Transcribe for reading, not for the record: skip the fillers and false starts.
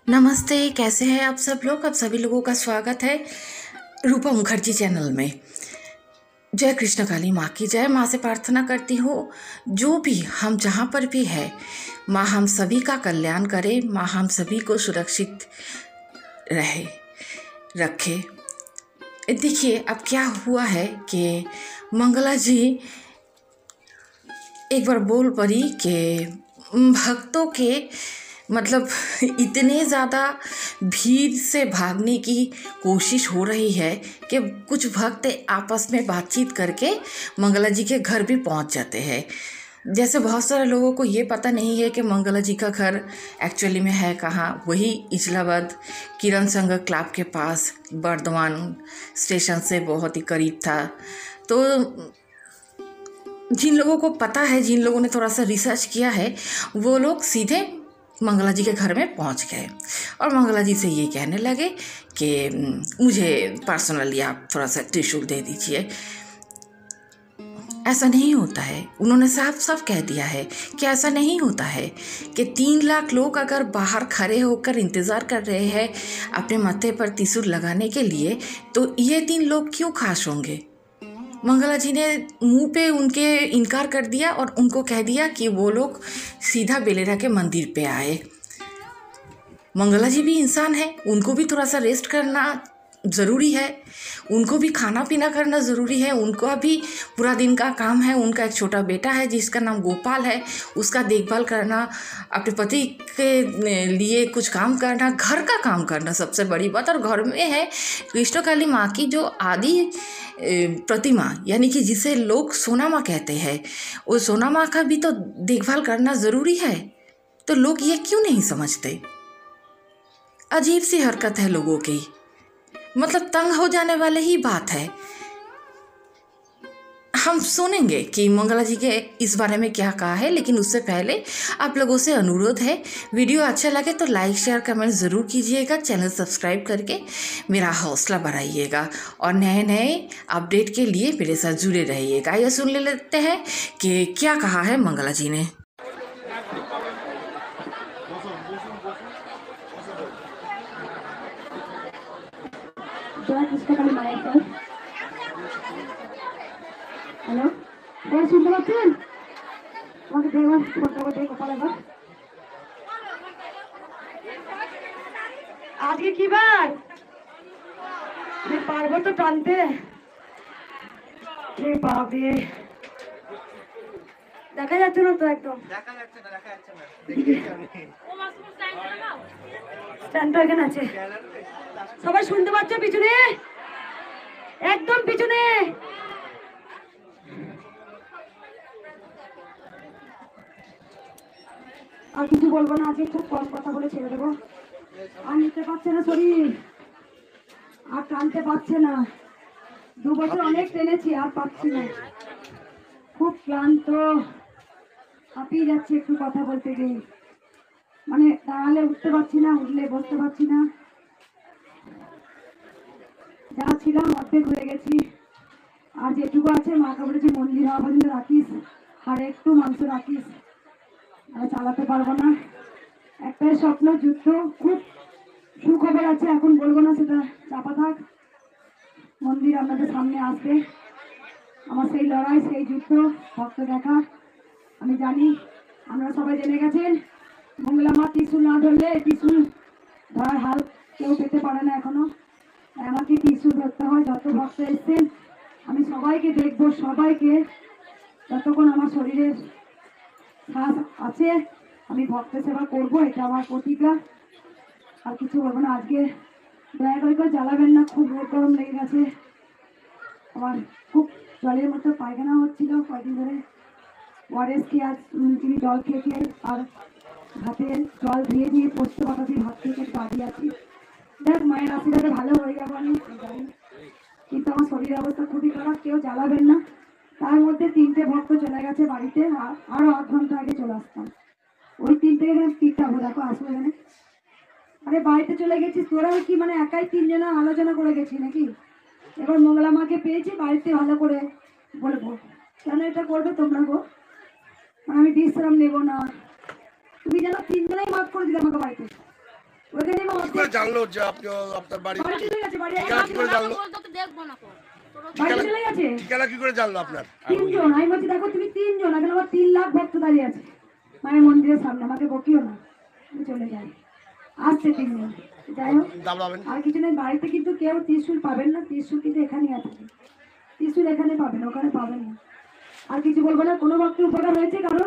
नमस्ते, कैसे हैं आप सब लोग। आप सभी लोगों का स्वागत है रूपा मुखर्जी चैनल में। जय कृष्ण काली माँ की जय। माँ से प्रार्थना करती हूँ जो भी हम जहाँ पर भी है, माँ हम सभी का कल्याण करे, माँ हम सभी को सुरक्षित रखे। देखिए अब क्या हुआ है कि मंगला जी एक बार बोल पड़ी कि भक्तों के मतलब इतने ज़्यादा भीड़ से भागने की कोशिश हो रही है कि कुछ भक्त आपस में बातचीत करके मंगला जी के घर भी पहुंच जाते हैं। जैसे बहुत सारे लोगों को ये पता नहीं है कि मंगला जी का घर एक्चुअली में है कहाँ। वही इस्लामाबाद किरण संघ क्लब के पास बर्दवान स्टेशन से बहुत ही करीब था। तो जिन लोगों को पता है, जिन लोगों ने थोड़ा सा रिसर्च किया है, वो लोग सीधे मंगला जी के घर में पहुंच गए और मंगला जी से ये कहने लगे कि मुझे पर्सनली आप थोड़ा सा त्रिशूल दे दीजिए। ऐसा नहीं होता है। उन्होंने साफ साफ कह दिया है कि ऐसा नहीं होता है कि 3 लाख लोग अगर बाहर खड़े होकर इंतज़ार कर रहे हैं अपने माथे पर त्रिशूल लगाने के लिए, तो ये 3 लोग क्यों खास होंगे। मंगला जी ने मुंह पे उनके इनकार कर दिया और उनको कह दिया कि वो लोग सीधा बेलेरा के मंदिर पे आए। मंगला जी भी इंसान है, उनको भी थोड़ा सा रेस्ट करना ज़रूरी है, उनको भी खाना पीना करना ज़रूरी है, उनका भी पूरा दिन का काम है। उनका एक छोटा बेटा है जिसका नाम गोपाल है, उसका देखभाल करना, अपने पति के लिए कुछ काम करना, घर का काम करना सबसे बड़ी बात। और घर में है कृष्ण काली माँ की जो आदि प्रतिमा, यानी कि जिसे लोग सोना माँ कहते हैं, वो सोना माँ का भी तो देखभाल करना ज़रूरी है। तो लोग ये क्यों नहीं समझते। अजीब सी हरकत है लोगों की, मतलब तंग हो जाने वाले ही बात है। हम सुनेंगे कि मंगला जी के इस बारे में क्या कहा है, लेकिन उससे पहले आप लोगों से अनुरोध है, वीडियो अच्छा लगे तो लाइक शेयर कमेंट ज़रूर कीजिएगा, चैनल सब्सक्राइब करके मेरा हौसला बढ़ाइएगा और नए नए अपडेट के लिए मेरे साथ जुड़े रहिएगा। ये सुन लेते हैं कि क्या कहा है मंगला जी ने। হ্যালো, শুনতে পাচ্ছেন? আমাকে দেখবেন ফোনটা করে গোপাল একবার। আজকে কি বার? পারবো তো টানতে? বাপরে, দেখা যাচ্ছে না তো, একদম স্ট্যান্ডটা এখানে আছে। সবাই শুনতে পাচ্ছ? পিছনে, একদম পিছনে। আর কিছু বলবো না, আজকে খুব কম কথা বলে ছেড়ে দেবো। আর নিতে পারছে না শরীর, আর টানতে পারছে না। 2 বছর অনেক টেনেছি, আর পাচ্ছি না, খুব ক্লান্ত, হাঁপিয়ে যাচ্ছে একটু কথা বলতে গিয়ে। মানে দাঁড়ালে উঠতে পারছি না, উঠলে বসতে পারছি না। যা ছিলাম অর্ধেক হয়ে গেছি, আর যেটুকু আছে মাকে বলেছি মন্দির হওয়া পর্যন্ত রাখিস, আর একটু মাংস রাখিস, আর চালাতে পারবো না। একটাই স্বপ্ন, যুদ্ধ। খুব সুখবর আছে, এখন বলবো না, সেটা চাপা থাক। মন্দির আপনাদের সামনে আসবে, আমার সেই লড়াই, সেই যুদ্ধ, ভক্ত দেখা। আমি জানি আপনারা সবাই জেনে গেছেন, মঙ্গলা মা ত্রিশূল না ধরলে ত্রিশূল ধরার হাল কেউ পেতে পারে না এখনো। আমাকে ত্রিশূল ধরতে হয়। যত ভক্ত এসছেন আমি সবাইকে দেখবো, সবাইকে, যতক্ষণ আমার শরীরের শ্বাস আছে আমি ভক্ত সেবা করবো, এটা আমার প্রতিজ্ঞা। আর কিছু বলবো না। আজকে দয়া করে জ্বালাবেন না, খুব রোদ গরম লেগে গেছে, আমার খুব জলের মতো পায়খানা হচ্ছিল কয়েকদিন ধরে। ওয়ারেস খেয়ে আজ চিনি জল খেয়ে আর ভাতে জল ধুয়ে দিয়ে পোস্ত পাতা দিয়ে ভাত খেয়ে দাঁড়িয়ে আছি। দেখ মায়ের আশীর্বাদে ভালো হয়ে যাবো আমি জানি, কিন্তু আমার শরীরের অবস্থা খুবই খারাপ। কেউ জ্বালাবেন না। তার মধ্যে 3টে ভক্ত চলে গেছে বাড়িতে, আরো 8 ঘন্টা আগে চলে আসতাম। ওই 3 থেকে টিকটাবো, দেখো আসবো এখানে। আরে বাড়িতে চলে গেছিস তোরা কি, মানে একাই 3 জনা আলোচনা করে গেছি নাকি? এবার মঙ্গলা মাকে পেয়েছি, বাড়িতে ভালো করে বলবো। কেন এটা করবে তোমরা গো? আমি বিশ্রাম নেবো না। তুমি যেন 3 জনাই মাফ করে দিলে আমাকে বাড়িতে, ওখানে করে জানলো যে আপনি আপনার বাড়ি বাড়ি চলে গেছে, বাড়ি ঠিকানা কি করে জানলো? বাড়ি চলে গেছে। ঠিকানা কি করে জানলো আপনার? তিনজন, আমি বলছি দেখো তুমি তিনজন, এখানে আমার 3 লাখ ভক্ত দাঁড়িয়ে আছে মায়ের মন্দিরের সামনে, আমাকে বকিও না, আমি চলে যাই। আসছে 3 দিন, যাই হোক দাবলাবেন আর কিছু নেই। বাড়িতে কিন্তু কেউ ত্রিশূল পাবেন না, ত্রিশূল কিন্তু এখানেই আছে, ত্রিশূল এখানে পাবেন, ওখানে পাবেন না। আর কিছু বলবো না, কোনো ভক্ত উপকার হয়েছে কারণ